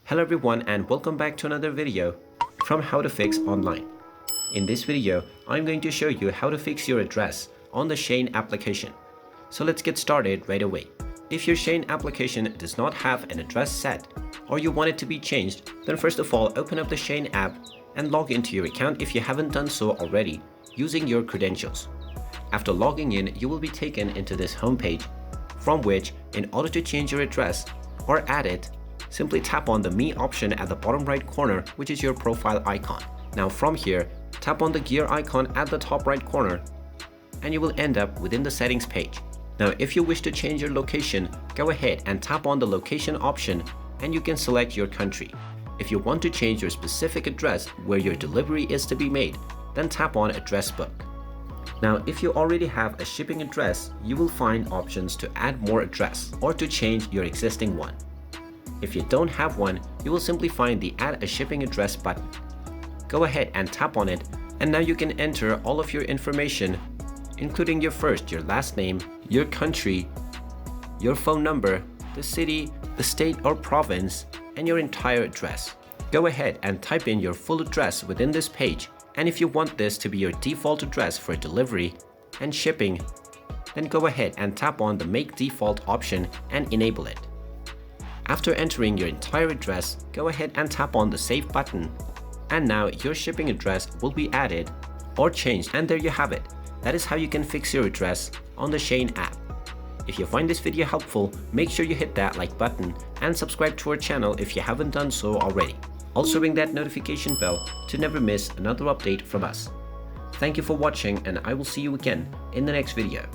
Hello everyone and welcome back to another video from How to Fix Online. In this video, I'm going to show you how to fix your address on the Shein application. So let's get started right away. If your Shein application does not have an address set or you want it to be changed, then first of all open up the Shein app and log into your account if you haven't done so already using your credentials. After logging in, you will be taken into this homepage from which, in order to change your address or add it, simply tap on the Me option at the bottom right corner, which is your profile icon. Now from here, tap on the gear icon at the top right corner and you will end up within the settings page. Now if you wish to change your location, go ahead and tap on the location option and you can select your country. If you want to change your specific address where your delivery is to be made, then tap on Address Book. Now if you already have a shipping address, you will find options to add more address or to change your existing one. If you don't have one, you will simply find the Add a Shipping Address button. Go ahead and tap on it, and now you can enter all of your information, including your first, your last name, your country, your phone number, the city, the state or province, and your entire address. Go ahead and type in your full address within this page, and if you want this to be your default address for delivery and shipping, then go ahead and tap on the Make Default option and enable it. After entering your entire address, go ahead and tap on the Save button, and now your shipping address will be added or changed, and there you have it. That is how you can fix your address on the Shein app. If you find this video helpful, make sure you hit that like button and subscribe to our channel if you haven't done so already. Also ring that notification bell to never miss another update from us. Thank you for watching, and I will see you again in the next video.